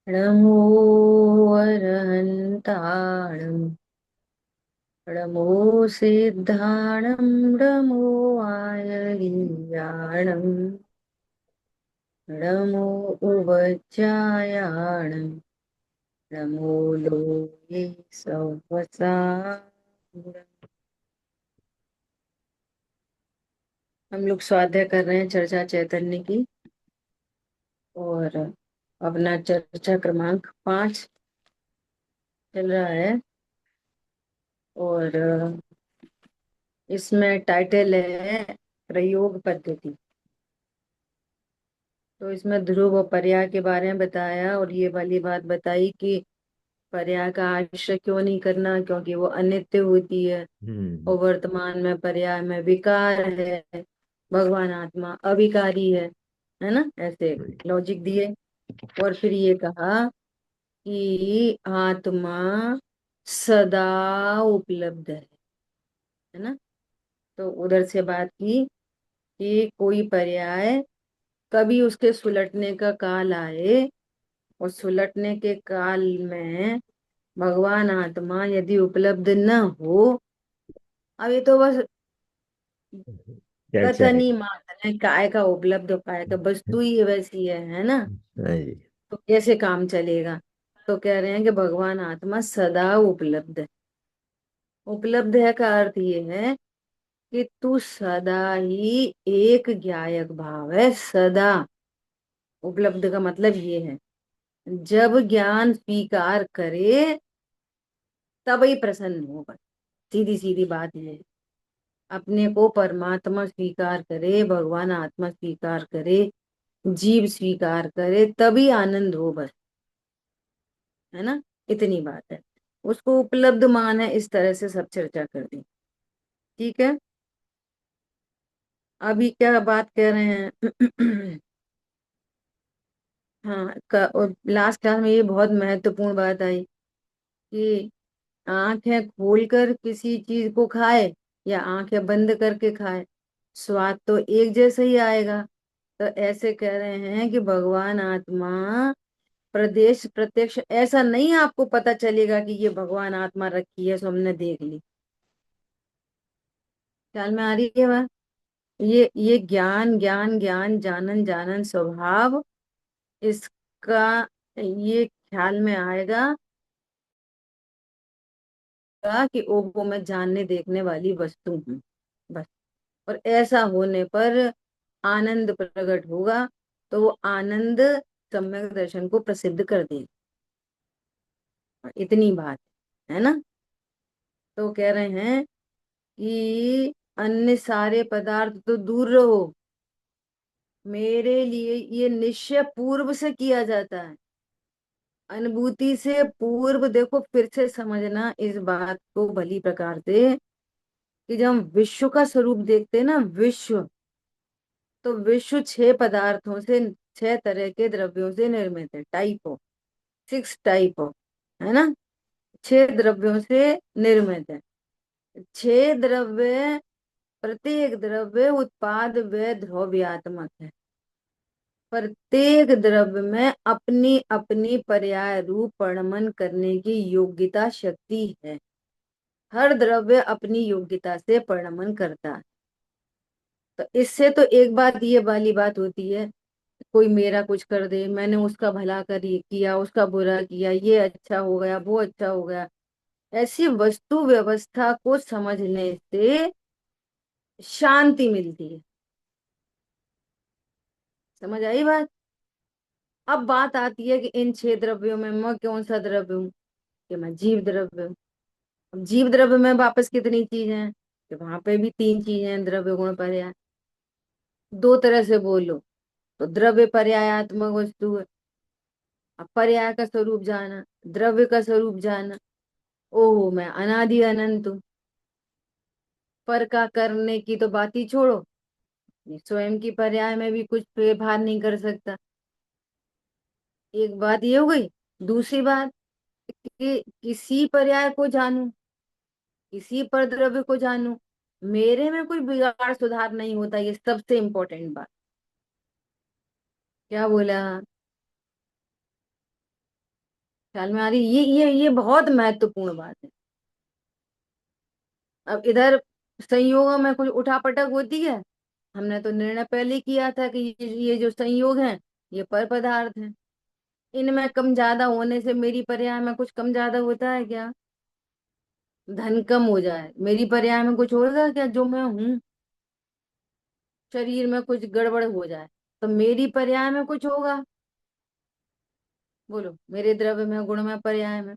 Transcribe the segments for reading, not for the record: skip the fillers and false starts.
नमो अरहन्ताणं नमो सिद्धाणं नमो आयर्याणं नमो उवज्जायाणं नमो लोके संवत्सारणम्। हम लोग स्वाध्याय कर रहे हैं चर्चा चैतन्य की। और अपना चर्चा क्रमांक 5 चल रहा है। और इसमें टाइटल है प्रयोग पद्धति। तो इसमें ध्रुव और पर्याय के बारे में बताया और ये वाली बात बताई कि पर्याय का आश्रय क्यों नहीं करना, क्योंकि वो अनित्य होती है। हम्म। और वर्तमान में पर्याय में विकार है, भगवान आत्मा अविकारी है ना, ऐसे right। लॉजिक दिए। और फिर ये कहा कि आत्मा सदा उपलब्ध है ना। तो उधर से बात की कि कोई पर्याय कभी उसके सुलटने का काल आए, और सुलटने के काल में भगवान आत्मा यदि उपलब्ध न हो। अब ये तो बस चर्चा है। कथन ही मात्र है, काय का उपलब्ध हो पाएगा, वस्तु ही वैसी है ना। नहीं। तो कैसे काम चलेगा। तो कह रहे हैं कि भगवान आत्मा सदा उपलब्ध है। उपलब्ध है का अर्थ ये है कि तू सदा ही एक ज्ञायक भाव है, सदा। उपलब्ध का मतलब ये है, जब ज्ञान स्वीकार करे तब ही प्रसन्न होगा। सीधी सीधी बात ये है। अपने को परमात्मा स्वीकार करे, भगवान आत्मा स्वीकार करे, जीव स्वीकार करे, तभी आनंद हो बस, है ना। इतनी बात है। उसको उपलब्ध मान है, इस तरह से सब चर्चा कर दी। ठीक है। अभी क्या बात कह रहे हैं। हाँ, लास्ट क्लास में ये बहुत महत्वपूर्ण बात आई कि आंखें खोलकर किसी चीज को खाए या आंखें बंद करके खाए, स्वाद तो एक जैसा ही आएगा। तो ऐसे कह रहे हैं कि भगवान आत्मा प्रदेश प्रत्यक्ष ऐसा नहीं, आपको पता चलेगा कि ये भगवान आत्मा रखी है सो हमने देख ली। ख्याल में आ रही है बात। ये ज्ञान ज्ञान ज्ञान जानन जानन स्वभाव, इसका ये ख्याल में आएगा कि ओहो मैं जानने देखने वाली वस्तु हूँ बस। और ऐसा होने पर आनंद प्रकट होगा, तो वो आनंद सम्यक दर्शन को प्रसिद्ध कर देगा। इतनी बात है ना। तो कह रहे हैं कि अन्य सारे पदार्थ तो दूर रहो, मेरे लिए ये निश्चय पूर्व से किया जाता है। अनुभूति से पूर्व देखो, फिर से समझना इस बात को भली प्रकार से, कि जब हम विश्व का स्वरूप देखते हैं ना, विश्व, तो विश्व 6 पदार्थों से, 6 तरह के द्रव्यों से निर्मित है। टाइप हो, 6 टाइप हो, है ना। 6 द्रव्यों से निर्मित है। 6 द्रव्य, प्रत्येक द्रव्य उत्पाद व द्रव्यात्मक है। प्रत्येक द्रव्य में अपनी अपनी पर्याय रूप परिणमन करने की योग्यता शक्ति है। हर द्रव्य अपनी योग्यता से परिणमन करता है। तो इससे तो एक बात ये वाली बात होती है, कोई मेरा कुछ कर दे, मैंने उसका भला कर किया, उसका बुरा किया, ये अच्छा हो गया, वो अच्छा हो गया। ऐसी वस्तु व्यवस्था को समझने से शांति मिलती है। समझ आई बात। अब बात आती है कि इन 6 द्रव्यों में मैं कौन सा द्रव्य हूँ, कि मैं जीव द्रव्य हूँ। अब जीव द्रव्य में वापस कितनी चीज है, कि वहां पे भी 3 चीजें हैं, द्रव्य गुण पर्याय। दो तरह से बोलो तो द्रव्य पर्यायात्मक वस्तु है। अब पर्याय का स्वरूप जाना, द्रव्य का स्वरूप जाना, ओहो मैं अनादि अनंत हूँ। पर का करने की तो बात ही छोड़ो, ये स्वयं की पर्याय में भी कुछ व्यवहार नहीं कर सकता। एक बात ये हो गई। दूसरी बात कि किसी पर्याय को जानूं, किसी पर द्रव्य को जानूं, मेरे में कोई बिगाड़ सुधार नहीं होता। ये सबसे इंपॉर्टेंट बात। क्या बोला। ख्याल में आ रही? ये बहुत महत्वपूर्ण बात है। अब इधर संयोगों में कुछ उठापटक होती है। हमने तो निर्णय पहले ही किया था कि ये जो संयोग हैं ये पर पदार्थ हैं। इनमें कम ज्यादा होने से मेरी पर्याय में कुछ कम ज्यादा होता है क्या? धन कम हो जाए मेरी पर्याय में कुछ होगा क्या? जो मैं हूं, शरीर में कुछ गड़बड़ हो जाए तो मेरी पर्याय में कुछ होगा? बोलो, मेरे द्रव्य में, गुण में, पर्याय में।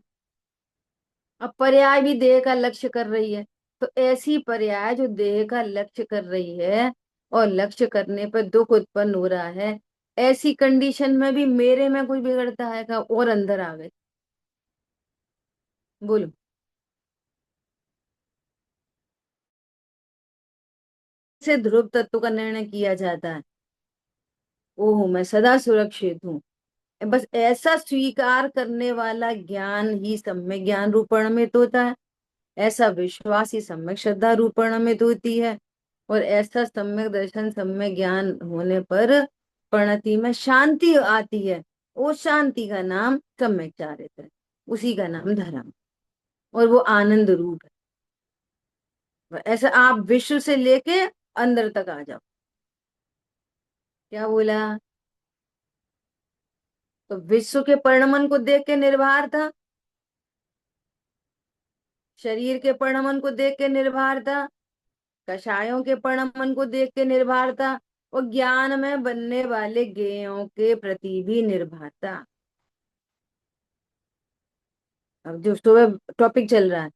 अब पर्याय भी देह का लक्ष्य कर रही है, तो ऐसी पर्याय जो देह का लक्ष्य कर रही है और लक्ष्य करने पर दुख उत्पन्न हो रहा है, ऐसी कंडीशन में भी मेरे में कुछ बिगड़ता है का और अंदर आ गए? बोलो। से ध्रुव तत्व का निर्णय किया जाता है। ओह, मैं सदा सुरक्षित हूँ। बस ऐसा स्वीकार करने वाला ज्ञान ही सम्यक ज्ञान रूपणमित होता है। ऐसा विश्वास ही सम्यक श्रद्धा रूपणमित होती है। और ऐसा सम्यक दर्शन, सम्यक ज्ञान होने पर परिणति में शांति आती है। उस शांति का नाम सम्यक चारित्र है, उसी का नाम धर्म, और वो आनंद रूप है। ऐसा आप विश्व से लेके अंदर तक आ जाओ। क्या बोला? तो विश्व के परिणमन को देख के निर्भर था, शरीर के परिणमन को देख के निर्भर था, कषायों के परिणमन को देख के निर्भर था, और ज्ञान में बनने वाले ज्ञेयों के प्रति भी निर्भर था। अब जो सुबह टॉपिक चल रहा है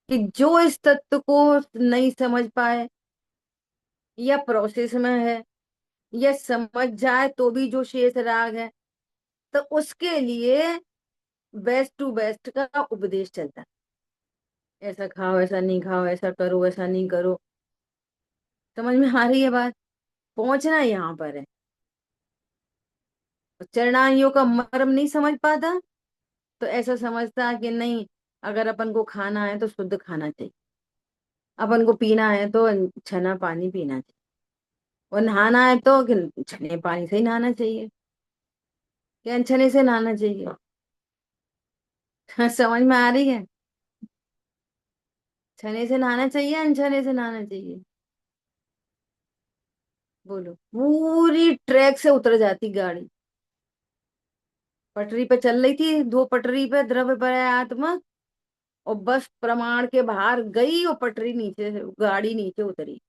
कि जो इस तत्व को नहीं समझ पाए, या प्रोसेस में है, या समझ जाए तो भी जो शेष राग है, तो उसके लिए बेस्ट टू बेस्ट का उपदेश चलता है। ऐसा खाओ, ऐसा नहीं खाओ, ऐसा करो, ऐसा नहीं करो। समझ में आ रही है बात? पहुंचना यहाँ पर है। चरणाइयों का मर्म नहीं समझ पाता तो ऐसा समझता कि नहीं, अगर अपन को खाना है तो शुद्ध खाना चाहिए, अपन को पीना है तो छना पानी पीना चाहिए, और नहाना है तो छने पानी से ही नहाना चाहिए, या अनछने से नहाना चाहिए। समझ में आ रही है? छने से नहाना चाहिए, अनछने से नहाना चाहिए? बोलो। पूरी ट्रैक से उतर जाती गाड़ी, पटरी पे चल रही थी, दो पटरी पे द्रव्य पर आत्मा, और बस प्रमाण के बाहर गई और पटरी नीचे, गाड़ी नीचे उतरी,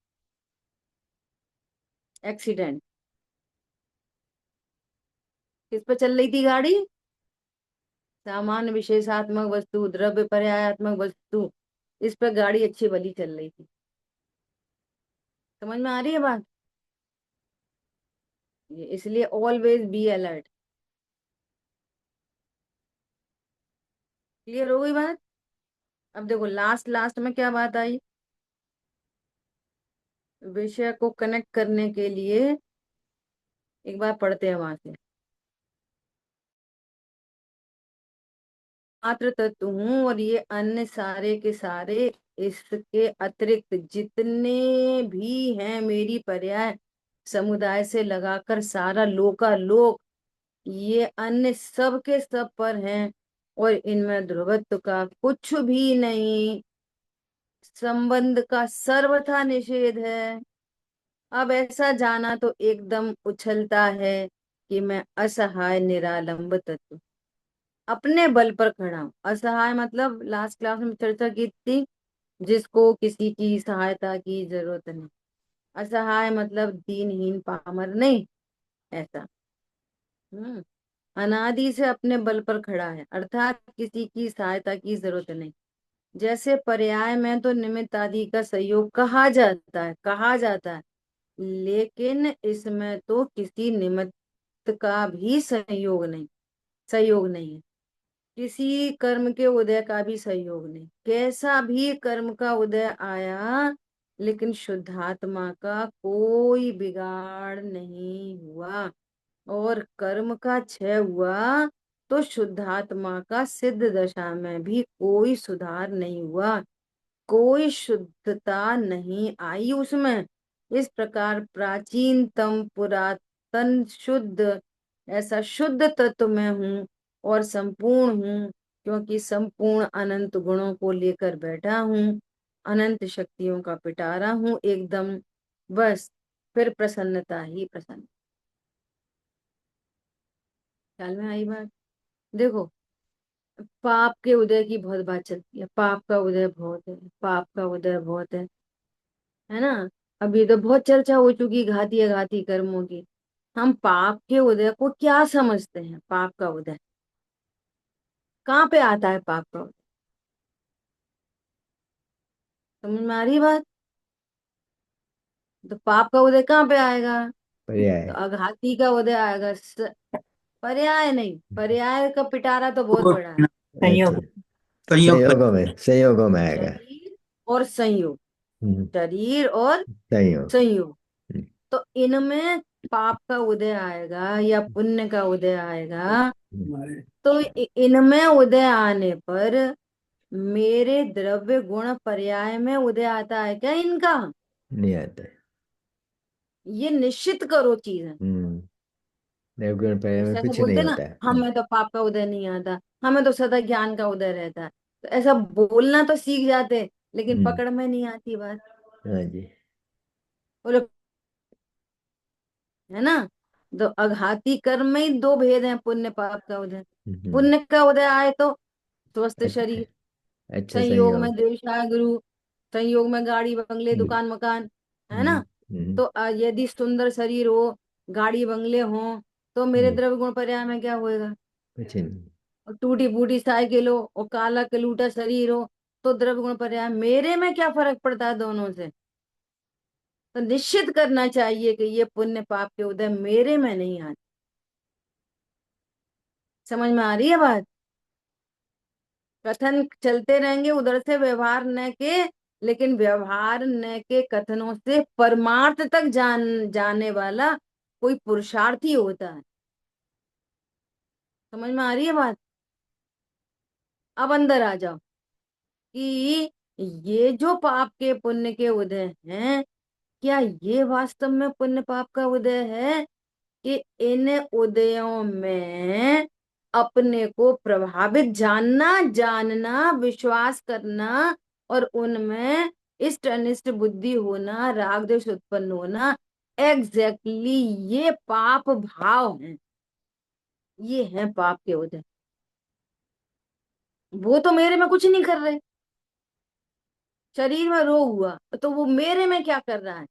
एक्सीडेंट। किस पे चल रही थी गाड़ी? सामान्य विशेषात्मक वस्तु, द्रव्य पर्यायात्मक वस्तु, इस पर गाड़ी अच्छी भली चल रही थी। समझ में आ रही है बात? इसलिए ऑलवेज बी अलर्ट। क्लियर हो गई बात? अब देखो, लास्ट लास्ट में क्या बात आई, विषय को कनेक्ट करने के लिए एक बार पढ़ते हैं वहां से। मात्र तत्व हूँ, और ये अन्य सारे के सारे, इसके अतिरिक्त जितने भी हैं मेरी पर्याय समुदाय से लगाकर सारा लोकालोक, ये अन्य सब के सब पर हैं, और इनमें ध्रुवत्व का कुछ भी नहीं, संबंध का सर्वथा निषेध है। अब ऐसा जाना तो एकदम उछलता है कि मैं असहाय निरालंब तत्व, अपने बल पर खड़ा हूं। असहाय मतलब लास्ट क्लास में चर्चा की थी, जिसको किसी की सहायता की जरूरत नहीं। असहाय मतलब दीनहीन पामर नहीं, ऐसा। हम्म अनादि से अपने बल पर खड़ा है, अर्थात किसी की सहायता की जरूरत नहीं। जैसे पर्याय में तो निमित्त आदि का सहयोग कहा जाता है, लेकिन इसमें तो किसी निमित्त का भी सहयोग नहीं है। किसी कर्म के उदय का भी सहयोग नहीं, कैसा भी कर्म का उदय आया, लेकिन शुद्धात्मा का कोई बिगाड़ नहीं हुआ। और कर्म का क्षय हुआ तो शुद्धात्मा का सिद्ध दशा में भी कोई सुधार नहीं हुआ, कोई शुद्धता नहीं आई उसमें। इस प्रकार प्राचीनतम पुरातन शुद्ध, ऐसा शुद्ध तत्व में हूँ और संपूर्ण हूँ, क्योंकि संपूर्ण अनंत गुणों को लेकर बैठा हूँ, अनंत शक्तियों का पिटारा हूँ एकदम। बस फिर प्रसन्नता ही प्रसन्न। ख्याल में आई बात? देखो, पाप के उदय की बहुत बात चलती है, पाप का उदय बहुत है, पाप का उदय बहुत है ना। अब ये तो बहुत चर्चा हो चुकी घाती अघाती कर्मों की। हम पाप के उदय को क्या समझते हैं? पाप का उदय कहाँ पे आता है? पाप का उदय समझ में आ रही बात? तो पाप का उदय कहाँ पे आएगा? तो पर्याय। अघाती का उदय आएगा। पर्याय नहीं, पर्याय का पिटारा तो बहुत बड़ा है। अच्छा, संयोग। संयोग पर। संयोगों में आएगा। शरीर और संयोग, हम्म, शरीर और संयोग। संयोग। हम्म, तो इनमें पाप का उदय आएगा या पुण्य का उदय आएगा। हम्म, तो इनमें उदय आने पर मेरे द्रव्य गुण पर्याय में उदय आता है क्या इनका? नहीं आता है। ये निश्चित करो चीज है। हम्म, देवगुण पर्याय में जैसे ऐसा कुछ नहीं बोलते ना, होता है। हमें तो पाप का उदय नहीं आता, हमें तो सदा ज्ञान का उदय रहता है। तो ऐसा बोलना तो सीख जाते, लेकिन हम्म, पकड़ में नहीं आती बात। हाँ जी। बोलो, है ना। तो अघाती कर्म में ही दो भेद हैं, पुण्य पाप का उदय। हम्म, पुण्य का उदय आए तो स्वस्थ अच्छा। शरीर, अच्छा संयोग में संयोग। देवशाह गुरु, संयोग में गाड़ी बंगले हम्म, दुकान मकान, है हम्म, ना। तो यदि सुंदर शरीर हो, गाड़ी बंगले हो, तो मेरे हम्म, द्रव्य गुण पर्याय में क्या होएगा? कुछ नहीं। और टूटी फूटी साइकिल हो और काला कलूटा शरीर हो, तो द्रव्य गुण पर्याय मेरे में क्या फर्क पड़ता है दोनों से? तो निश्चित करना चाहिए कि ये पुण्य पाप के उदय मेरे में नहीं आते। समझ में आ रही है बात? कथन चलते रहेंगे उधर से, व्यवहार न के, लेकिन व्यवहार न के कथनों से परमार्थ तक जाने वाला कोई पुरुषार्थी होता है। समझ में आ रही है बात? अब अंदर आ जाओ कि ये जो पाप के पुण्य के उदय हैं, क्या ये वास्तव में पुण्य पाप का उदय है, कि इन उदयों में अपने को प्रभावित जानना, जानना, विश्वास करना, और उनमें इष्ट अनिष्ट बुद्धि होना, राग द्वेष उत्पन्न होना, एग्जैक्टली ये पाप भाव हैं, ये हैं पाप के उदय। वो तो मेरे में कुछ नहीं कर रहे। शरीर में रोग हुआ तो वो मेरे में क्या कर रहा है?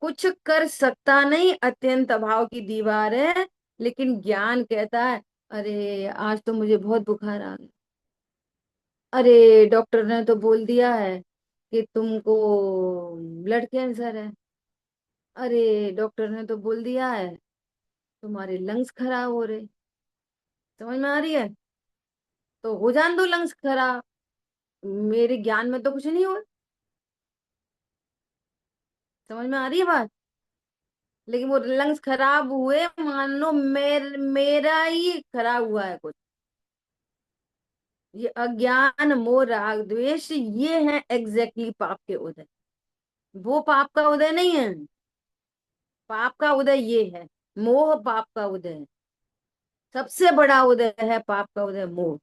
कुछ कर सकता नहीं, अत्यंत अभाव की दीवार है। लेकिन ज्ञान कहता है, अरे आज तो मुझे बहुत बुखार आ गया, अरे डॉक्टर ने तो बोल दिया है कि तुमको ब्लड कैंसर है, अरे डॉक्टर ने तो बोल दिया है तुम्हारे लंग्स खराब हो रहे। समझ में आ रही है? तो हो जान दो लंग्स खराब, मेरे ज्ञान में तो कुछ नहीं हुआ। समझ में आ रही है बात? लेकिन वो लंग्स खराब हुए, मान लो मेरा ही खराब हुआ है कुछ। ये अज्ञान मोह राग द्वेष, ये है एग्जैक्टली पाप के उदय। वो पाप का उदय नहीं है। पाप का उदय ये है, मोह पाप का उदय है। सबसे बड़ा उदय है पाप का उदय, मोह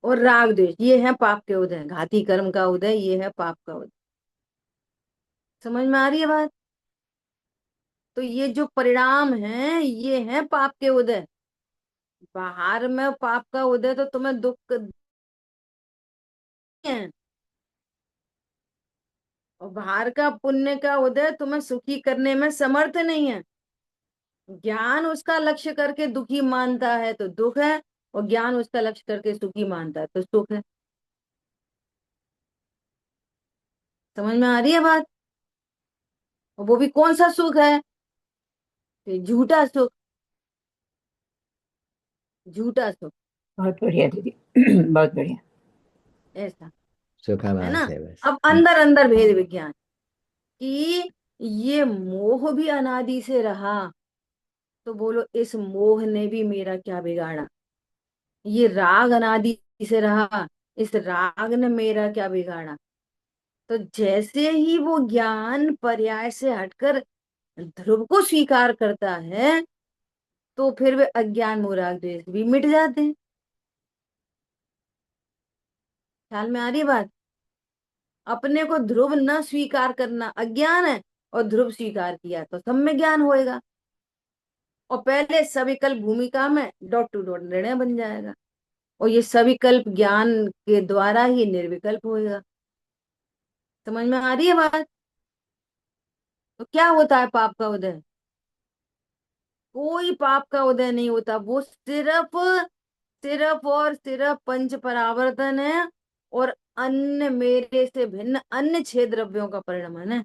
और राग द्वेष, ये है पाप के उदय। घाती कर्म का उदय ये है पाप का उदय। समझ में आ रही है बात? तो ये जो परिणाम है ये है पाप के उदय। बाहर में पाप का उदय तो तुम्हें दुख है, और बाहर का पुण्य का उदय तुम्हें सुखी करने में समर्थ नहीं है। ज्ञान उसका लक्ष्य करके दुखी मानता है तो दुख है, और ज्ञान उसका लक्ष्य करके सुखी मानता है तो सुख है। समझ में आ रही है बात? और वो भी कौन सा सुख है? कि झूठा सुख, झूठा सुख। बहुत बढ़िया दीदी। बहुत बढ़िया। ऐसा है सुखावास ना। है बस। अब अंदर अंदर भेद विज्ञान कि ये मोह भी अनादि से रहा, तो बोलो इस मोह ने भी मेरा क्या बिगाड़ा? ये राग अनादि से रहा, इस राग ने मेरा क्या बिगाड़ा? तो जैसे ही वो ज्ञान पर्याय से हटकर ध्रुव को स्वीकार करता है, तो फिर वे अज्ञान मोह राग द्वेष भी मिट जाते हैं। ख्याल में आ रही है बात? अपने को ध्रुव न स्वीकार करना अज्ञान है, और ध्रुव स्वीकार किया तो सब में ज्ञान होएगा। और पहले सविकल्प भूमिका में डॉट टू डॉट निर्णय बन जाएगा, और ये सविकल्प ज्ञान के द्वारा ही निर्विकल्प होएगा। समझ में आ रही है बात? तो क्या होता है पाप का उदय? कोई पाप का उदय नहीं होता, वो सिर्फ सिर्फ और सिर्फ पंच परावर्तन है, और अन्य मेरे से भिन्न अन्य छह द्रव्यों का परिणमन है।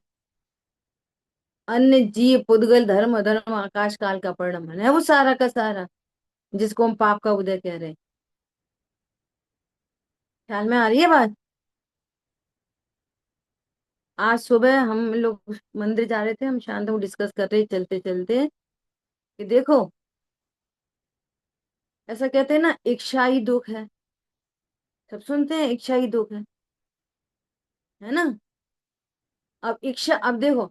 अन्य जीव पुद्गल धर्म अधर्म आकाश काल का परिणमन है वो सारा का सारा, जिसको हम पाप का उदय कह रहे हैं। ख्याल में आ रही है बात? आज सुबह हम लोग मंदिर जा रहे थे, हम शांत को डिस्कस कर रहे चलते चलते कि देखो, ऐसा कहते हैं ना, इच्छाई दुख है। सब सुनते हैं इच्छाई दुख है ना? अब इच्छा, अब देखो,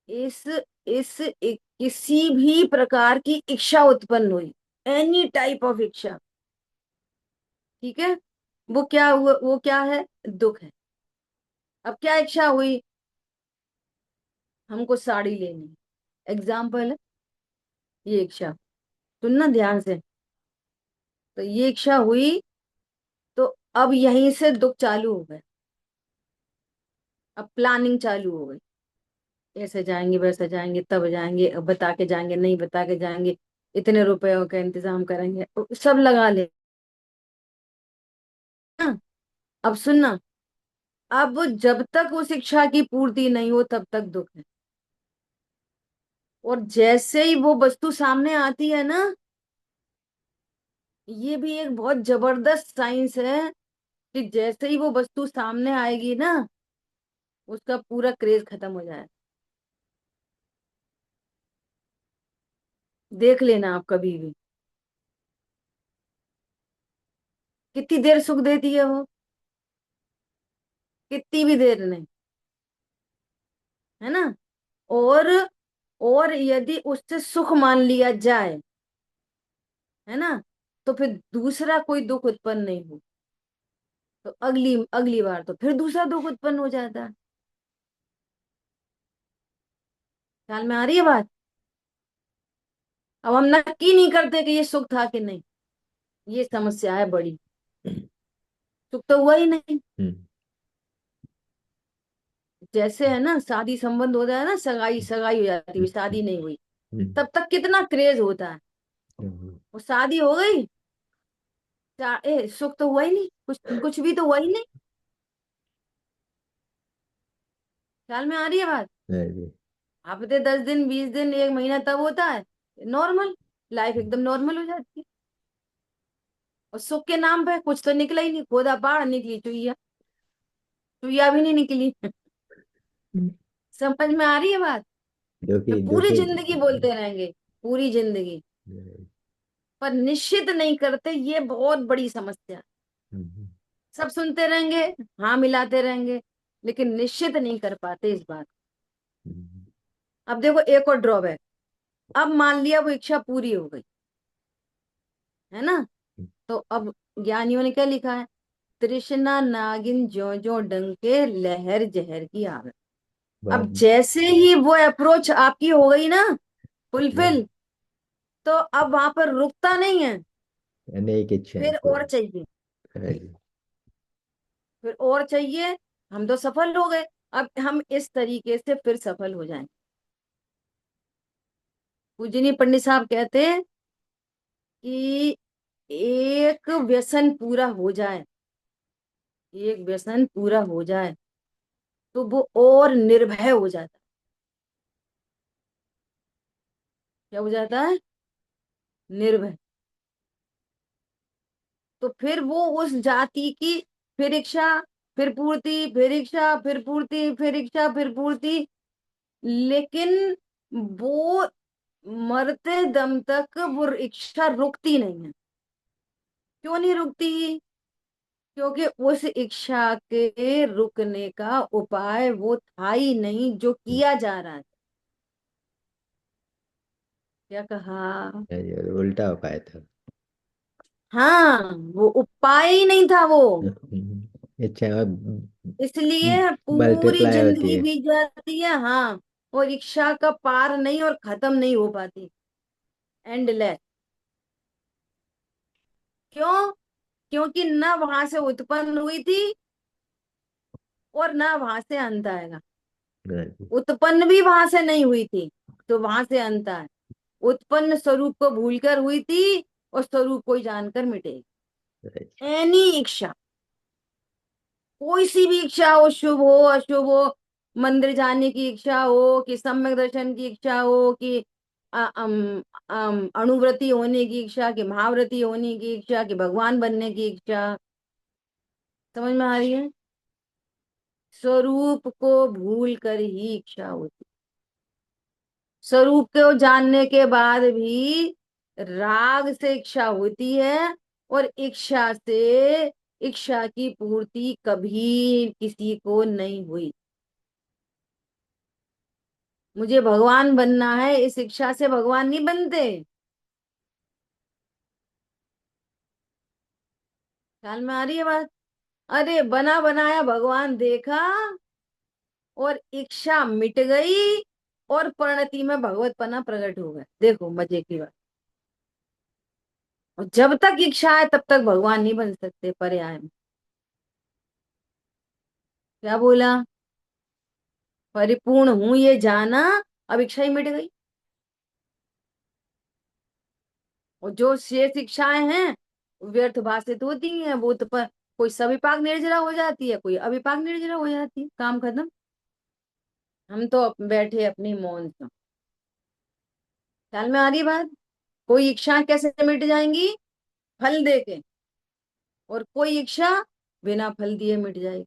इस किसी भी प्रकार की इच्छा उत्पन्न हुई, एनी टाइप ऑफ इच्छा, ठीक है, वो क्या हुआ? वो क्या है? दुख है। अब क्या इच्छा हुई? हमको साड़ी लेनी है, एग्जाम्पल है ये इच्छा। सुनना ध्यान से। तो ये इच्छा हुई, तो अब यहीं से दुख चालू हो गए। अब प्लानिंग चालू हो गई, ऐसे जाएंगे वैसे जाएंगे तब जाएंगे, अब बता के जाएंगे नहीं बता के जाएंगे, इतने रुपयों का इंतजाम करेंगे, सब लगा ले ना। अब सुनना, अब जब तक उस इच्छा की पूर्ति नहीं हो तब तक दुख है। और जैसे ही वो वस्तु सामने आती है ना, ये भी एक बहुत जबरदस्त साइंस है, कि जैसे ही वो वस्तु सामने आएगी ना, उसका पूरा क्रेज खत्म हो जाए। देख लेना आप कभी भी, कितनी देर सुख देती है वो, कितनी भी देर नहीं, है ना? और और यदि उससे सुख मान लिया जाए, है ना, तो फिर दूसरा कोई दुख उत्पन्न नहीं हो, तो अगली अगली बार तो फिर दूसरा दुख उत्पन्न हो जाता है। ख्याल में आ रही है बात? अब हम नक्की नहीं करते कि ये सुख था कि नहीं, ये समस्या है बड़ी। सुख तो हुआ ही नहीं। हम्म। जैसे है ना, शादी संबंध हो जाए ना, सगाई सगाई हो जाती है, शादी नहीं हुई, हम्म। तब तक कितना क्रेज होता है। हम्म। वो शादी हो गई, सुख तो हुआ ही नहीं, कुछ कुछ भी तो हुआ ही नहीं। ख्याल में आ रही है बात? हाँ जी। हफ्ते 10 दिन 20 दिन एक महीना तब होता है नॉर्मल, लाइफ एकदम नॉर्मल हो जाती है। और सुख के नाम पे कुछ तो निकला ही नहीं, खोदा पहाड़ निकली चुईया, चुईया भी नहीं निकली। समझ में आ रही है बात? तो दुखी पूरी दुखी। जिंदगी बोलते रहेंगे, पूरी जिंदगी, पर निश्चित नहीं करते, ये बहुत बड़ी समस्या है। हम्म। सब सुनते रहेंगे, हाँ मिलाते रहेंगे, लेकिन निश्चित नहीं कर पाते इस बात। हम्म। अब देखो एक और ड्रॉबैक, अब मान लिया वो इच्छा पूरी हो गई, है ना, तो अब ज्ञानियों ने क्या लिखा है? तृष्णा नागिन ज्यो ज्यो डंके लहर जहर की आग। अब बाप। जैसे ही वो अप्रोच आपकी हो गई ना फुलफिल, तो अब वहां पर रुकता नहीं है, अनेक इच्छाएं फिर और पूरी। चाहिए, हाँ जी। फिर और चाहिए। हम तो सफल हो गए, अब हम इस तरीके से फिर सफल हो जाएं। पूजनीय पंडित साहब कहते हैं कि एक व्यसन पूरा हो जाए, एक व्यसन पूरा हो जाए तो वो और निर्भय हो जाता है। क्या हो जाता है? निर्भय। तो फिर वो उस जाति की फिर इच्छा, फिर पूर्ति, फिर इच्छा, फिर पूर्ति, फिर इच्छा, फिर पूर्ति, लेकिन वो मरते दम तक वो इच्छा रुकती नहीं है। क्यों नहीं रुकती? क्योंकि उस इच्छा के रुकने का उपाय वो था ही नहीं जो किया जा रहा है। क्या कहा? हाँ जी, और उल्टा उपाय था। हाँ, वो उपाय ही नहीं था वो। इच्छा और इसलिए पूरी मल्टीप्लाई होती जिंदगी है। बीत जाती है, हाँ। और इच्छा का पार नहीं और खत्म नहीं हो पाती, एंडलेस। क्यों? क्योंकि न वहां से उत्पन्न हुई थी और न वहां से अंत आएगा। Right, उत्पन्न भी वहां से नहीं हुई थी, तो वहां से अंत आए। उत्पन्न स्वरूप को भूलकर हुई थी और स्वरूप को ही जानकर मिटेगी। right, एनी इच्छा, कोई सी भी इच्छा हो, शुभ हो अशुभ हो, मंदिर जाने की इच्छा हो कि सम्यक दर्शन की इच्छा हो कि अणुव्रती होने की इच्छा कि महाव्रती होने की इच्छा कि भगवान बनने की इच्छा, समझ में आ रही है? स्वरूप को भूल कर ही इच्छा होती। स्वरूप को जानने के बाद भी राग से इच्छा होती है, और इच्छा से इच्छा की पूर्ति कभी किसी को नहीं हुई। मुझे भगवान बनना है, इस इच्छा से भगवान नहीं बनते। ख्याल में आ रही है बात? अरे बना बनाया भगवान देखा और इच्छा मिट गई, और परिणति में भगवतपना प्रकट हो गया। देखो मजे की बात। और जब तक इच्छा है तब तक भगवान नहीं बन सकते, पर्याय में। क्या बोला? परिपूर्ण हूं ये जाना, अब इच्छा ही मिट गई। और जो शेष इच्छाएं हैं व्यर्थ भाषित होती हैं, वो तो पर कोई सविपाक निर्जरा हो जाती है, कोई अविपाक निर्जरा हो जाती है, काम खत्म। हम तो बैठे अपनी मौन से। ख्याल में आ रही बात? कोई इच्छा कैसे मिट जाएंगी? फल दे के। और कोई इच्छा बिना फल दिए मिट जाएगी।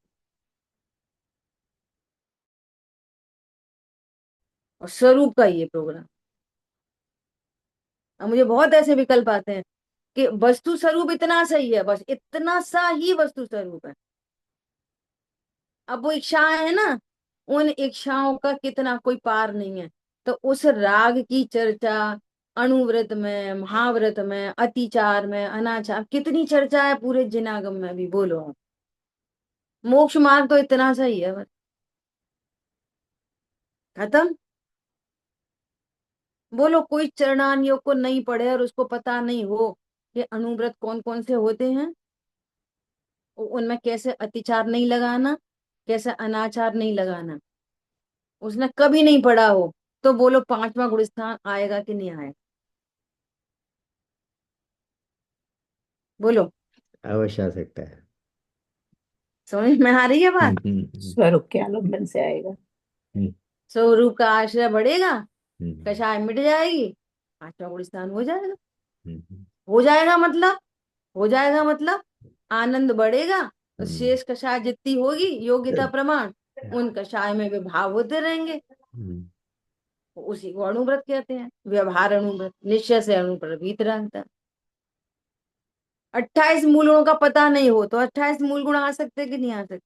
और स्वरूप का ये प्रोग्राम। अब मुझे बहुत ऐसे विकल्प आते हैं कि वस्तु स्वरूप इतना सही है, बस इतना सा ही वस्तु स्वरूप है। अब वो इच्छाएं है ना, उन इच्छाओं का कितना कोई पार नहीं है। तो उस राग की चर्चा अणुव्रत में, महाव्रत में, अतिचार में, अनाचार, कितनी चर्चा है पूरे जिनागम में भी, बोलो आप। मोक्ष मार्ग तो इतना सही है, बस खत्म। बोलो कोई चरणान योग को नहीं पढ़े और उसको पता नहीं हो कि अणुव्रत कौन कौन से होते हैं, उनमें कैसे अतिचार नहीं लगाना, कैसे अनाचार नहीं लगाना, उसने कभी नहीं पढ़ा हो, तो बोलो पांचवा गुणस्थान आएगा कि नहीं आएगा? बोलो। अवश्य आ सकता है। समझ में आ रही है बात? स्वरूप के आलम्बन से आएगा। हम्म, स्वरूप का आश्रय बढ़ेगा, हम्म, कषाय मिट जाएगी, पांचवा गुणस्थान हो जाएगा। हम्म, हो जाएगा मतलब, हो जाएगा मतलब आनंद बढ़ेगा। और हम्म, शेष कषाय जितनी होगी योग्यता प्रमाण, उन कषाय में विभाव होते रहेंगे। हम्म, उसी को अणुव्रत कहते हैं, व्यवहार अणुव्रत, निश्चय से अणुप्रभीत रहता है। 28 मूल गुणों का पता नहीं हो तो 28 मूल गुण आ सकते कि नहीं आ सकते?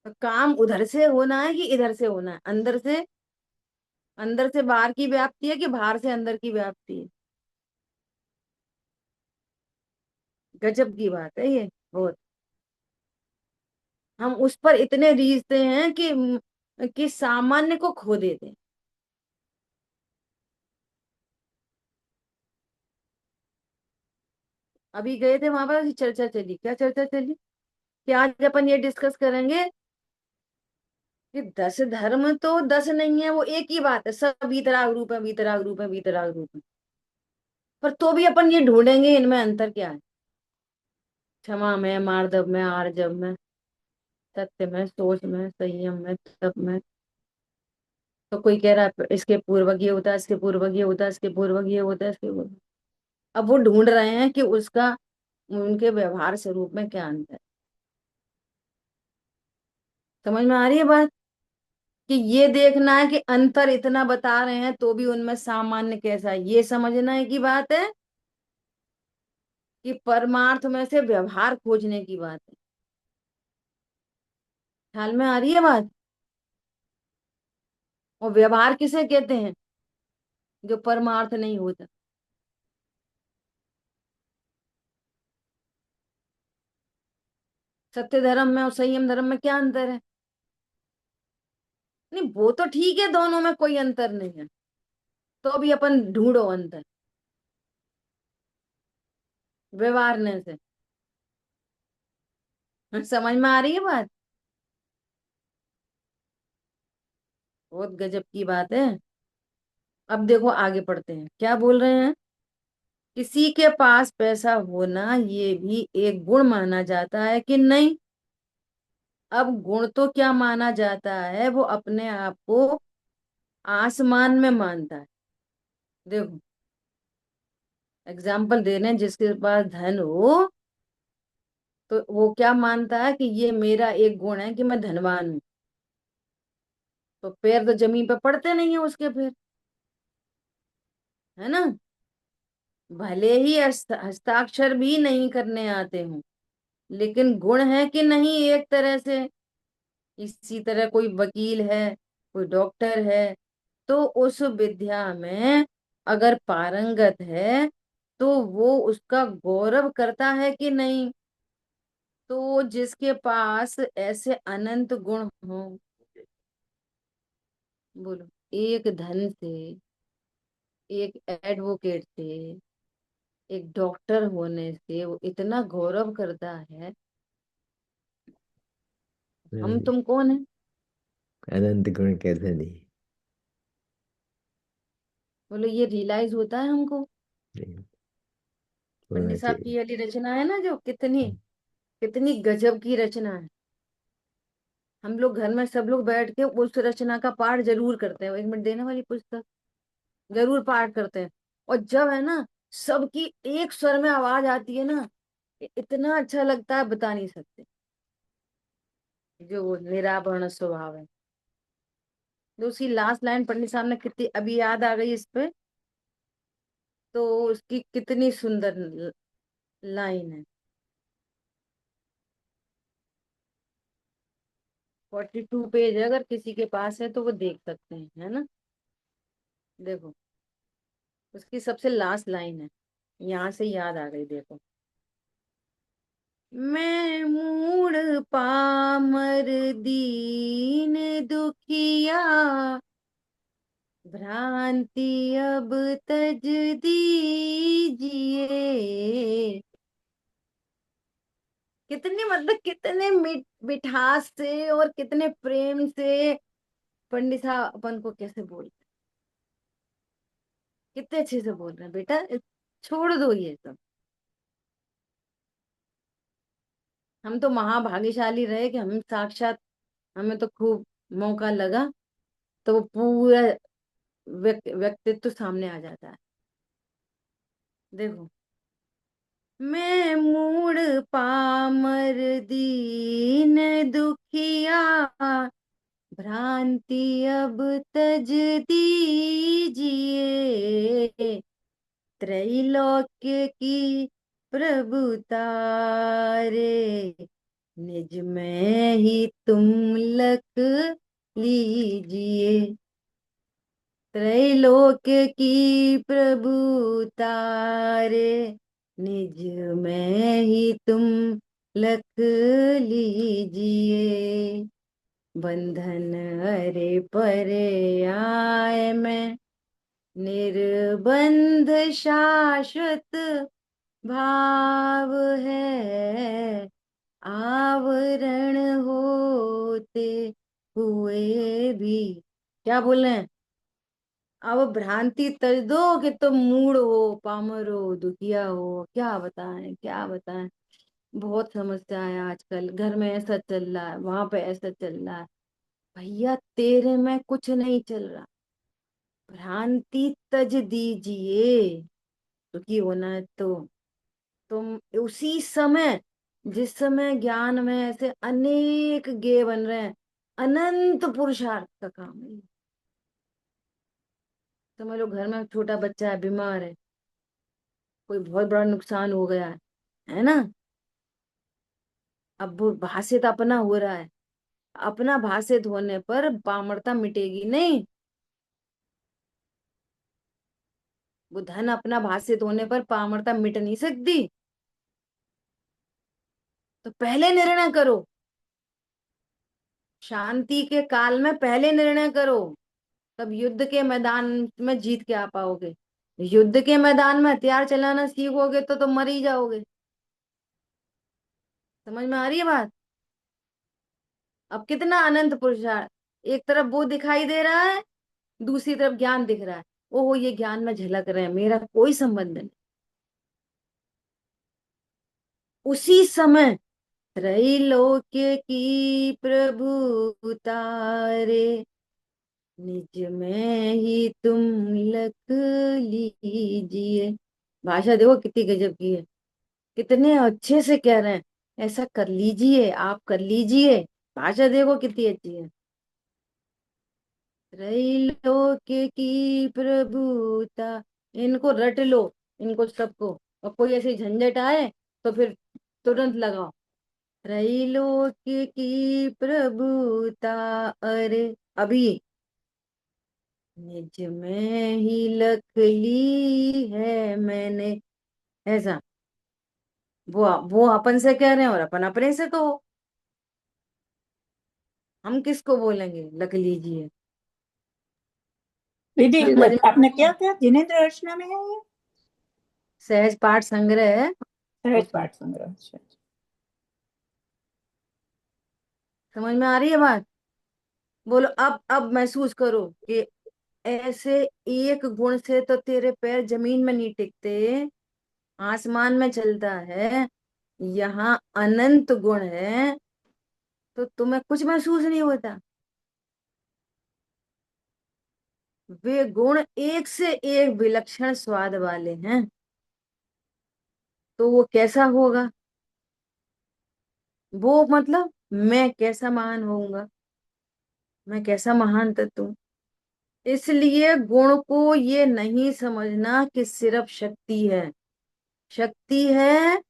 तो काम उधर से होना है कि इधर से होना है? अंदर से बाहर की व्याप्ति है कि बाहर से अंदर की व्याप्ति है? गजब की बात है ये बहुत। हम उस पर इतने रीझते हैं कि सामान्य को खो देते हैं। अभी गए थे वहां पर, चर्चा चली, क्या चर्चा चली कि आज अपन ये डिस्कस करेंगे कि 10 धर्म तो 10 नहीं है, वो एक ही बात है, सब वीतराग रूप है, वीतराग रूप है, वीतराग रूप है। पर तो भी अपन ये ढूंढेंगे इनमें अंतर क्या है। क्षमा में, मार्दव में, आर्जव में, सत्य में, सोच में, संयम में, तप में। तो कोई कह रहा है इसके पूर्वक ये होता है, इसके पूर्वक ये होता है, इसके पूर्वक ये होता है, इसके पूर्वक। अब वो ढूंढ रहे हैं कि उसका उनके व्यवहार स्वरूप में क्या अंतर है। समझ में आ रही है बात? कि ये देखना है कि अंतर इतना बता रहे हैं तो भी उनमें सामान्य कैसा है, ये समझना है की बात है, कि परमार्थ में से व्यवहार खोजने की बात है। ख्याल में आ रही है बात? और व्यवहार किसे कहते हैं? जो परमार्थ नहीं होता। सत्य धर्म में और संयम धर्म में क्या अंतर है? नहीं, वो तो ठीक है, दोनों में कोई अंतर नहीं है, तो अभी अपन ढूंढो अंतर व्यवहारने से। समझ में आ रही है बात? बहुत गजब की बात है। अब देखो आगे पढ़ते हैं, क्या बोल रहे हैं। किसी के पास पैसा होना ये भी एक गुण माना जाता है कि नहीं? अब गुण तो क्या माना जाता है, वो अपने आप को आसमान में मानता है। देखो, एग्जाम्पल दे रहे हैं, जिसके पास धन हो तो वो क्या मानता है कि ये मेरा एक गुण है कि मैं धनवान हूं। तो पैर तो जमीन पे पड़ते नहीं है उसके, फिर है ना, भले ही हस्ताक्षर भी नहीं करने आते हों, लेकिन गुण है कि नहीं एक तरह से। इसी तरह कोई वकील है, कोई डॉक्टर है, तो उस विद्या में अगर पारंगत है तो वो उसका गौरव करता है कि नहीं? तो जिसके पास ऐसे अनंत गुण हो, बोलो, एक धन से, एक एडवोकेट से, एक डॉक्टर होने से वो इतना गौरव करता है। हम नहीं, तुम कौन है? अनंत गुण कैसे नहीं? बोलो, ये रियलाइज होता है हमको? नहीं, होना पंडित साहब चाहिए। की वाली रचना है ना, जो कितनी कितनी गजब की रचना है। हम लोग घर में सब लोग बैठ के उस रचना का पाठ जरूर करते हैं, 1 मिनट देने वाली पुस्तक जरूर पाठ करते हैं। और जब है ना, सबकी एक स्वर में आवाज आती है ना, इतना अच्छा लगता है, बता नहीं सकते। जो वो निरावरण स्वभाव है। तो उसकी लास्ट लाइन पंडित साहब ने कितनी अभी याद आ गई इस पे, तो उसकी कितनी सुंदर लाइन है। 42 पेज है, अगर किसी के पास है तो वो देख सकते हैं, है ना। देखो, उसकी सबसे लास्ट लाइन है, यहाँ से याद आ गई, देखो। मैं मूड पामर दीन दुखिया, भ्रांति अब तज दीजिए। कितनी, मतलब कितने मिठास से और कितने प्रेम से पंडित साहब अपन को कैसे बोल, कितने अच्छे से बोल रहे हैं, बेटा छोड़ दो ये सब। हम तो महाभाग्यशाली रहे कि हम साक्षात, हमें तो खूब मौका लगा, तो वो पूरा व्यक्तित्व सामने आ जाता है। देखो, मैं मूड पामर दीन दुखिया, भ्रांति अब तज दीजिए। त्रैलोक्य की प्रभुता रे, निज में ही तुम लख लीजिए। त्रैलोक्य की प्रभुता रे, निज में ही तुम लख लीजिए। बंधन अरे परे आए मैं, निर्बंध शाश्वत भाव है। आवरण होते हुए भी, क्या बोल रहे हैं, अब भ्रांति तज दो कि तुम मूड हो, पामर हो, दुखिया हो, क्या बताएं क्या बताएं। बहुत समस्या है आजकल, घर में ऐसा चल रहा है, वहां पे ऐसा चल रहा है। भैया तेरे में कुछ नहीं चल रहा, भ्रांति तज दीजिए। दुखी होना है तो तुम उसी समय, जिस समय ज्ञान में ऐसे अनेक गे बन रहे हैं, अनंत पुरुषार्थ का काम है। समझ लो, घर में छोटा बच्चा है, बीमार है, कोई बहुत बड़ा नुकसान हो गया है ना। अब वो भाषित अपना हो रहा है, अपना भाषित होने पर पामरता मिटेगी नहीं। वो धन अपना भाषित होने पर पामरता मिट नहीं सकती। तो पहले निर्णय करो, शांति के काल में पहले निर्णय करो, तब युद्ध के मैदान में जीत के आ पाओगे। युद्ध के मैदान में हथियार चलाना सीखोगे तो तुम मर ही जाओगे। समझ में आ रही है बात? अब कितना अनंत पुरुषार्थ, एक तरफ वो दिखाई दे रहा है, दूसरी तरफ ज्ञान दिख रहा है। ओहो, ये ज्ञान में झलक रहे हैं, मेरा कोई संबंध नहीं। उसी समय त्रैलोक्य की प्रभु तारे, निज में ही तुम लख लीजिए। भाषा देखो कितनी गजब की है, कितने अच्छे से कह रहे हैं, ऐसा कर लीजिए, आप कर लीजिए। भाषा देखो कितनी अच्छी है। त्रैलोक्य की प्रभुता, इनको रट लो, इनको सबको। और कोई ऐसी झंझट आए तो फिर तुरंत लगाओ। त्रैलोक्य की प्रभुता, अरे अभी निज में ही लख ली है मैंने, ऐसा। वो अपन से कह रहे हैं और अपन अपने से कहो। हम किसको बोलेंगे लख लीजिए? दीदी समझ में आ आपने रही क्या है? क्या जिनेंद्र रचना में है ये? सहज पाठ संग्रह है सहज उसमें। पाठ संग्रह, अच्छा। समझ में आ रही है बात? बोलो, अब महसूस करो कि ऐसे एक गुण से तो तेरे पैर जमीन में नहीं टिकते, आसमान में चलता है। यहाँ अनंत गुण है, तो तुम्हें कुछ महसूस नहीं होता? वे गुण एक से एक विलक्षण स्वाद वाले हैं, तो वो कैसा होगा? वो मतलब मैं कैसा महान होऊंगा, मैं कैसा महान तत्व हूं। इसलिए गुण को ये नहीं समझना कि सिर्फ शक्ति है। शक्ति है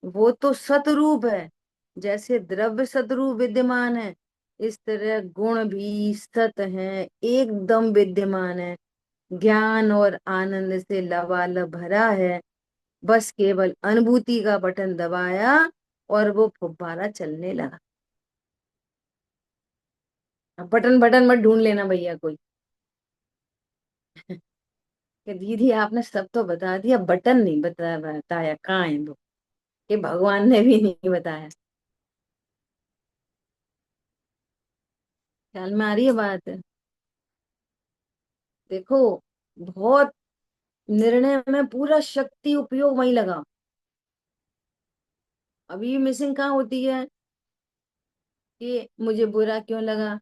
वो तो सतरूप है, जैसे द्रव्य सतरूप विद्यमान है, इस तरह गुण भी सत है, एकदम विद्यमान है। ज्ञान और आनंद से लबालब भरा है। बस केवल अनुभूति का बटन दबाया और वो फुब्बारा चलने लगा। अब बटन बटन मत ढूंढ लेना भैया कोई कि दीदी आपने सब तो बता दिया, बटन नहीं बताया कहाँ है वो, कि भगवान ने भी नहीं बताया। ख्याल में आ रही है बात? देखो, बहुत निर्णय में पूरा शक्ति उपयोग वहीं लगा। अभी मिसिंग कहाँ होती है कि मुझे बुरा क्यों लगा,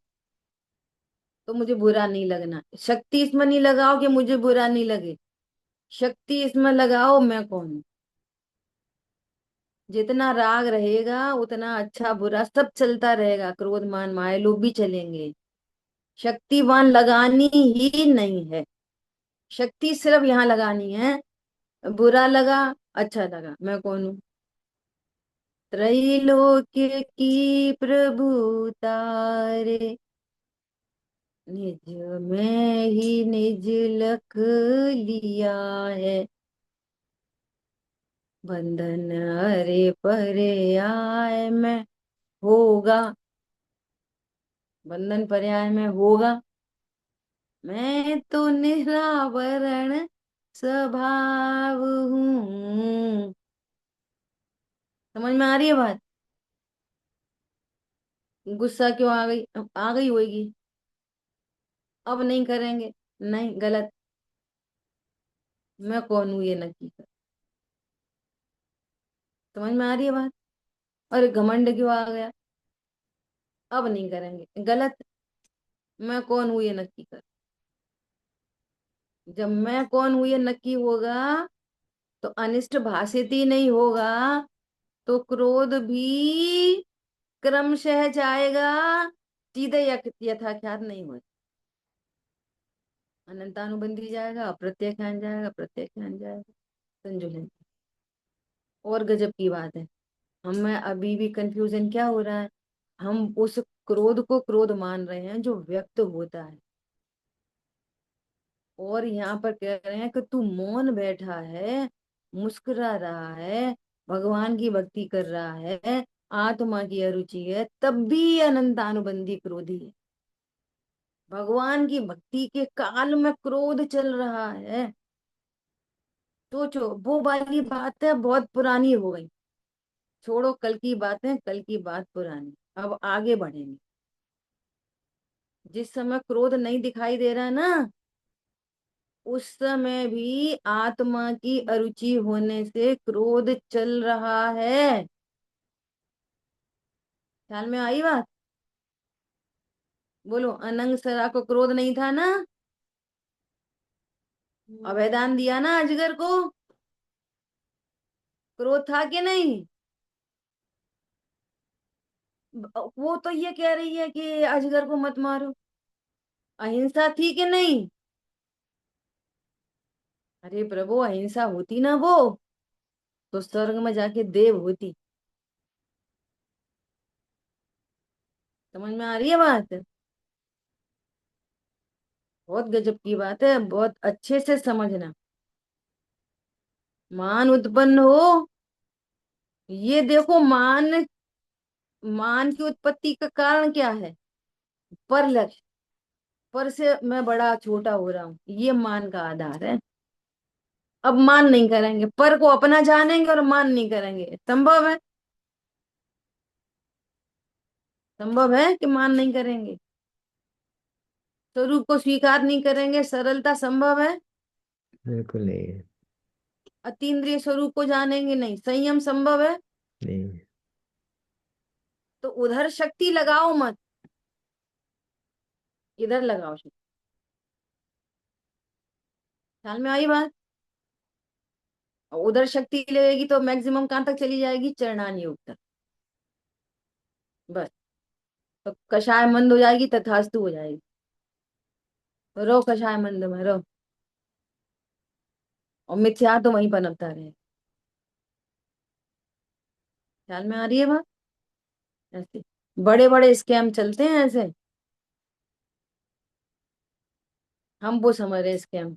तो मुझे बुरा नहीं लगना। शक्ति इसमें नहीं लगाओ कि मुझे बुरा नहीं लगे, शक्ति इसमें लगाओ मैं कौन हूं। जितना राग रहेगा उतना अच्छा बुरा सब चलता रहेगा, क्रोध मान माया लोभ भी चलेंगे। शक्तिवान लगानी ही नहीं है, शक्ति सिर्फ यहाँ लगानी है। बुरा लगा, अच्छा लगा, मैं कौन हूँ? त्रैलोक्य की प्रभुतारे, निज में ही निज लख लिया है। बंधन हरे परे आए में होगा, बंधन पर्याय में होगा। मैं तो निरावरण स्वभाव हूँ। समझ में आ रही है बात? गुस्सा क्यों आ गई? आ गई होगी। अब नहीं करेंगे, नहीं, गलत। मैं कौन हूँ ये नक्की कर। समझ में आ रही है बात? और घमंड क्यों आ गया? अब नहीं करेंगे, गलत। मैं कौन हूँ ये नक्की कर। जब मैं कौन हूँ ये नक्की होगा तो अनिष्ट भाषित ही नहीं होगा, तो क्रोध भी क्रमशः जाएगा, सीधे यथाख्यात नहीं हो। अनंतानुबंधी जाएगा, अप्रत्यय ख्यान जाएगा, प्रत्यय ख्यान जाएगा, संजुलन। और गजब की बात है, हम में अभी भी कंफ्यूजन क्या हो रहा है, हम उस क्रोध को क्रोध मान रहे हैं जो व्यक्त होता है, और यहाँ पर कह रहे हैं कि तू मौन बैठा है, मुस्कुरा रहा है, भगवान की भक्ति कर रहा है, आत्मा की अरुचि है, तब भी अनंतानुबंधी क्रोधी है। भगवान की भक्ति के काल में क्रोध चल रहा है। सोचो, वो वाली बात है बहुत पुरानी हो गई। छोड़ो कल की बातें, कल की बात पुरानी। अब आगे बढ़ेंगे। जिस समय क्रोध नहीं दिखाई दे रहा ना, उस समय भी आत्मा की अरुचि होने से क्रोध चल रहा है। ख्याल में आई बात? बोलो, अनंग सरा को क्रोध नहीं था ना? अभयदान दिया ना अजगर को, क्रोध था कि नहीं? वो तो ये कह रही है कि अजगर को मत मारो। अहिंसा थी कि नहीं? अरे प्रभु, अहिंसा होती ना वो, तो स्वर्ग में जाके देव होती। समझ में आ रही है बात? बहुत गजब की बात है, बहुत अच्छे से समझना। मान उत्पन्न हो, ये देखो, मान, मान की उत्पत्ति का कारण क्या है? पर लक्ष्य। पर से मैं बड़ा छोटा हो रहा हूं, ये मान का आधार है। अब मान नहीं करेंगे, पर को अपना जानेंगे और मान नहीं करेंगे, संभव है? संभव है कि मान नहीं करेंगे? स्वरूप को स्वीकार नहीं करेंगे, सरलता संभव है? बिल्कुल नहीं है। अतीन्द्रिय स्वरूप को जानेंगे नहीं, संयम संभव है? नहीं। तो उधर शक्ति लगाओ मत, इधर लगाओ शक्ति। ख्याल में आई बात? उधर शक्ति लगेगी तो मैक्सिमम कहां तक चली जाएगी? चरणान योग तक, बस। तो कषाय मंद हो जाएगी, तथास्तु हो जाएगी। तो रहो कषाय मंद में रहो, और मिथ्या तो वहीं पनपता रहे। ख्याल में आ रही है बात? ऐसे बड़े बड़े स्कैम चलते हैं ऐसे, हम वो समझ रहे स्कैम,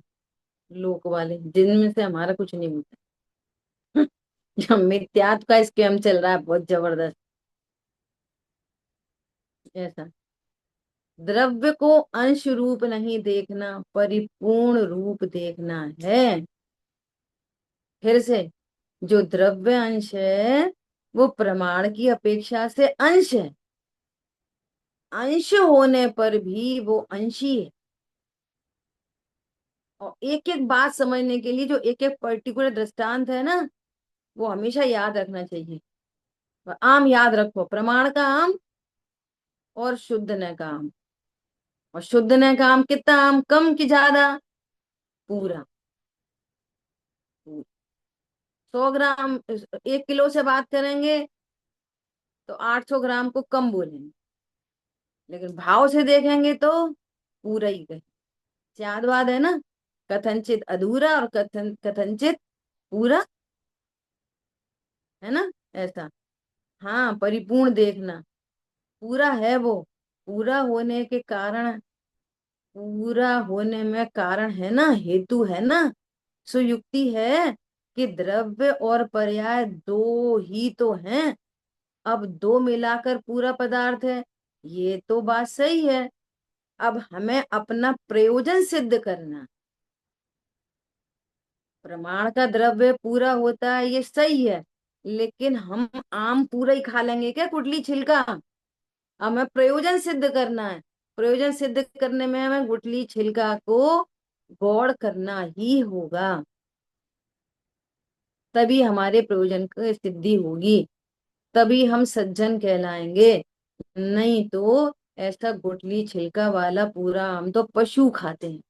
लोक वाले, जिनमें से हमारा कुछ नहीं होता। जो मिथ्यात्व का स्कैम चल रहा है बहुत जबरदस्त। ऐसा, द्रव्य को अंश रूप नहीं देखना, परिपूर्ण रूप देखना है। फिर से, जो द्रव्य अंश है वो प्रमाण की अपेक्षा से अंश है। अंश होने पर भी वो अंशी है। और एक एक बात समझने के लिए जो एक एक पर्टिकुलर दृष्टांत है ना, वो हमेशा याद रखना चाहिए। और आम याद रखो, प्रमाण का आम और शुद्ध न का आम। और शुद्ध न का आम कितना आम, कम कि ज्यादा? पूरा। 100 ग्राम, 1 किलो से बात करेंगे तो 800 ग्राम को कम बोलेंगे, लेकिन भाव से देखेंगे तो पूरा ही कहे। याद बात है ना? कथनचित अधूरा और कथनचित पूरा, है ना? ऐसा। हाँ, परिपूर्ण देखना, पूरा है वो। पूरा होने के कारण, पूरा होने में कारण है ना, हेतु है ना, सुयुक्ति है कि द्रव्य और पर्याय दो ही तो हैं। अब दो मिलाकर पूरा पदार्थ है, ये तो बात सही है। अब हमें अपना प्रयोजन सिद्ध करना। प्रमाण का द्रव्य पूरा होता है, ये सही है, लेकिन हम आम पूरा ही खा लेंगे क्या, गुठली छिलका? हमें प्रयोजन सिद्ध करना है। प्रयोजन सिद्ध करने में हमें गुठली छिलका को गौड़ करना ही होगा, तभी हमारे प्रयोजन की सिद्धि होगी, तभी हम सज्जन कहलाएंगे। नहीं तो ऐसा गुठली छिलका वाला पूरा आम तो पशु खाते हैं।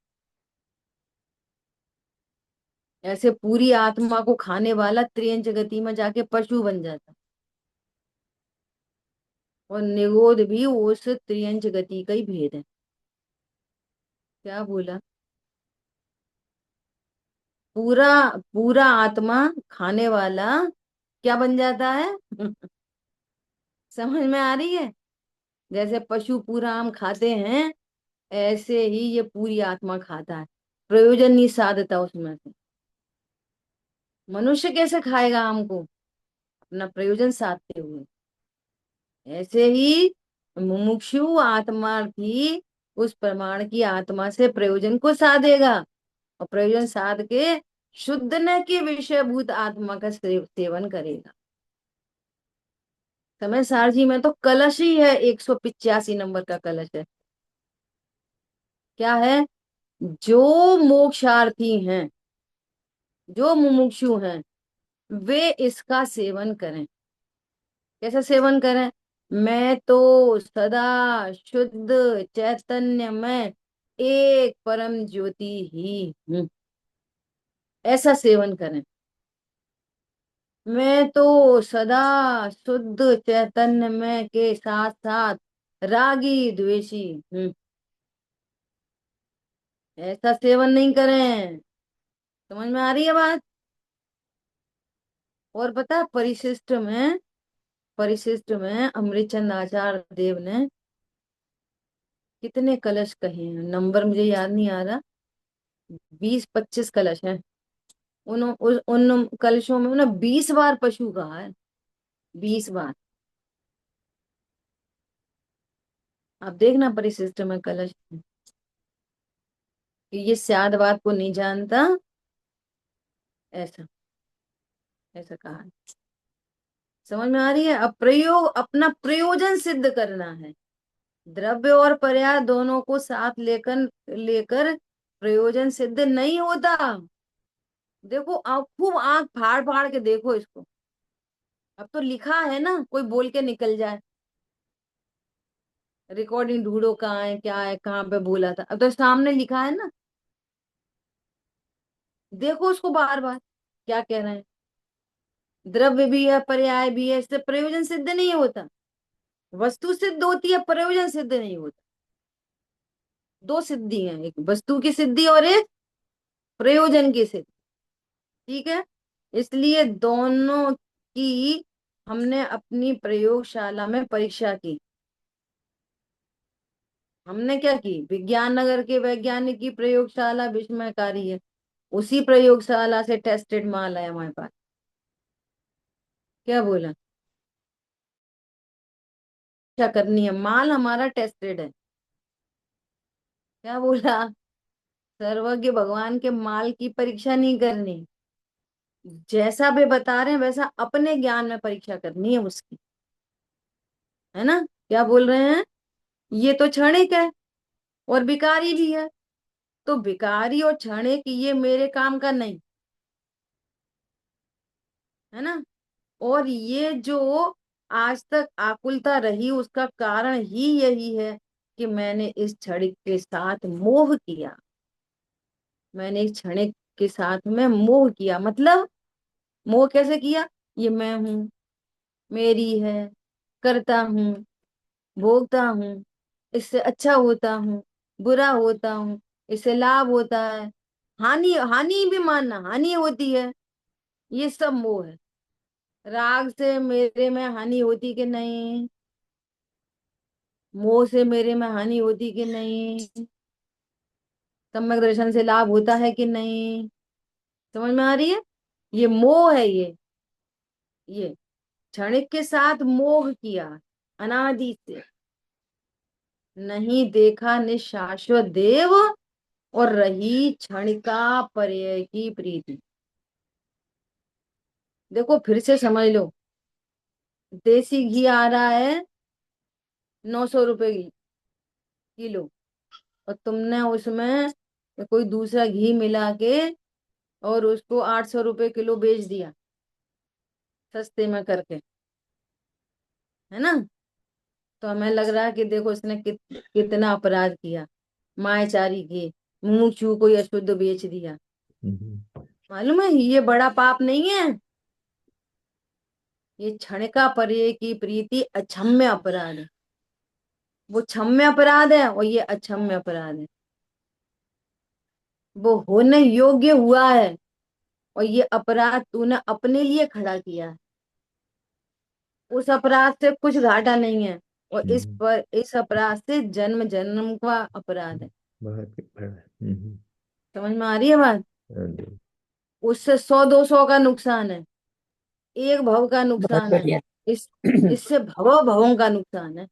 ऐसे पूरी आत्मा को खाने वाला त्रियंच गति में जाके पशु बन जाता। और निगोद भी उस त्रियंच गति का ही भेद है। क्या बोला? पूरा, पूरा आत्मा खाने वाला क्या बन जाता है? समझ में आ रही है? जैसे पशु पूरा आम खाते हैं, ऐसे ही ये पूरी आत्मा खाता है, प्रयोजन नहीं साधता उसमें से। मनुष्य कैसे खाएगा आम को? अपना प्रयोजन साधते हुए। ऐसे ही मुमुक्षु आत्मा भी उस प्रमाण की आत्मा से प्रयोजन को साधेगा, और प्रयोजन साध के शुद्ध न के विषयभूत आत्मा का सेवन करेगा। समय सार जी में तो कलश ही है, 185 नंबर का कलश है। क्या है? जो मोक्षार्थी हैं, जो मुमुक्षु हैं, वे इसका सेवन करें। कैसे सेवन करें? मैं तो सदा शुद्ध चैतन्य में एक परम ज्योति ही हूँ, ऐसा सेवन करें। मैं तो सदा शुद्ध चैतन्य में के साथ साथ रागी द्वेषी हूँ, ऐसा सेवन नहीं करें। समझ में आ रही है बात? और पता है, परिशिष्ट में अमृतचंद आचार्य देव ने कितने कलश कहे हैं, नंबर मुझे याद नहीं आ रहा, 20-25 कलश हैं। उन कलशों में ना 20 बार पशु कहा है, 20 बार। आप देखना परिशिष्ट में कलश, कि ये स्याद बात को नहीं जानता, ऐसा ऐसा कहा है। समझ में आ रही है? अब अपना प्रयोजन सिद्ध करना है। द्रव्य और पर्याय दोनों को साथ लेकर लेकर प्रयोजन सिद्ध नहीं होता। देखो, आप खूब आंख फाड़ फाड़ के देखो इसको। अब तो लिखा है ना, कोई बोल के निकल जाए, रिकॉर्डिंग ढूंढो कहाँ है, क्या है, कहाँ पे बोला था, अब तो सामने लिखा है ना। देखो उसको बार बार, क्या कह रहे हैं। द्रव्य भी है, पर्याय भी है, इससे प्रयोजन सिद्ध नहीं होता। वस्तु सिद्ध होती है, प्रयोजन सिद्ध नहीं होता। दो सिद्धि है, एक वस्तु की सिद्धि और एक प्रयोजन की सिद्धि। ठीक है? इसलिए दोनों की हमने अपनी प्रयोगशाला में परीक्षा की। हमने क्या की? विज्ञान नगर के वैज्ञानिक की प्रयोगशाला विस्मयकारी है, उसी प्रयोगशाला से टेस्टेड माल है हमारे पास। क्या बोला? क्या करनी है, माल हमारा टेस्टेड है। क्या बोला? सर्वज्ञ भगवान के माल की परीक्षा नहीं करनी, जैसा भी बता रहे हैं वैसा अपने ज्ञान में परीक्षा करनी है उसकी। है ना? क्या बोल रहे हैं? ये तो क्षणिक है और विकारी भी है, तो विकारी और क्षणिक ये मेरे काम का नहीं है ना। और ये जो आज तक आकुलता रही, उसका कारण ही यही है कि मैंने इस क्षणिक के साथ मोह किया। मैंने इस क्षणिक के साथ में मोह किया। मतलब मोह कैसे किया? ये मैं हूं, मेरी है, करता हूँ, भोगता हूँ, इससे अच्छा होता हूँ, बुरा होता हूँ, इससे लाभ होता है, हानि हानि भी मानना, हानि होती है, ये सब मोह है। राग से मेरे में हानि होती कि नहीं? मोह से मेरे में हानि होती कि नहीं? सम्यक दर्शन से लाभ होता है कि नहीं? समझ में आ रही है? ये मोह है, ये क्षणिक के साथ मोह किया, अनादि से नहीं देखा निशाश्वत देव, और रही क्षणिका पर्याय की प्रीति। देखो फिर से समझ लो, देसी घी आ रहा है 900 रुपए किलो, और तुमने उसमें कोई दूसरा घी मिला के और उसको 800 रुपए किलो बेच दिया, सस्ते में करके। है ना? तो हमें लग रहा है कि देखो इसने कितना अपराध किया, मायाचारी घी, मुंह छू को अशुद्ध बेच दिया। हम्म, मालूम है ये बड़ा पाप नहीं है? ये क्षणिका पर्याय की प्रीति अक्षम्य अपराध है। वो क्षम्य अपराध है और ये अक्षम्य अपराध है। वो होने योग्य हुआ है और ये अपराध तूने अपने लिए खड़ा किया है। उस अपराध से कुछ घाटा नहीं है, और हम्म, इस अपराध से जन्म जन्म का अपराध है। बहुत ही बड़ा। समझ में आ रही है बात? हाँ जी। उससे 100-200 का नुकसान है, एक भव का बहुत नुकसान है, बढ़िया। इस इससे भवों भवों का नुकसान है।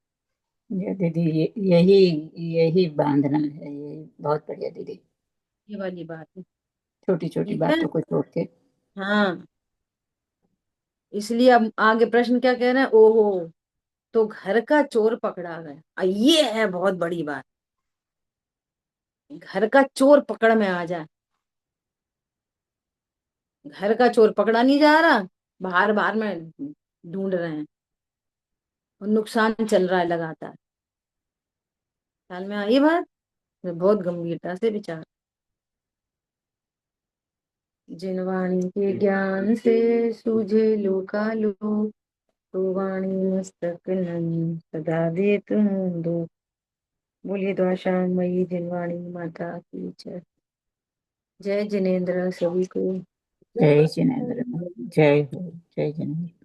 ये दीदी, यही यही बांधना है, ये बहुत बढ़िया दीदी। ये वाली बात है। छोटी छोटी ठीक है। बातों को छोड़ के। हाँ, इसलिए अब आगे प्रश्न क्या कह रहे हैं, ओहो, तो घर का चोर पकड़ा गया। ये है बहुत बड़ी बात। घर का चोर पकड़ में आ जाए। घर का चोर पकड़ा नहीं जा रहा, बाहर बाहर में ढूंढ रहे हैं, और नुकसान चल रहा है लगातार। ख्याल में आई बात। तो बहुत गंभीरता से विचार। जिन वाणी के ज्ञान से सूझे लोकालो, तो वाणी मस्तक नयन सदा देत हूँ दो। बोलिए तो आशा मई जिनवाणी माता की जय। जय जिनेन्द्र सभी को। जय जिनेन्द्र। जय हो। जय जिनेन्द्र।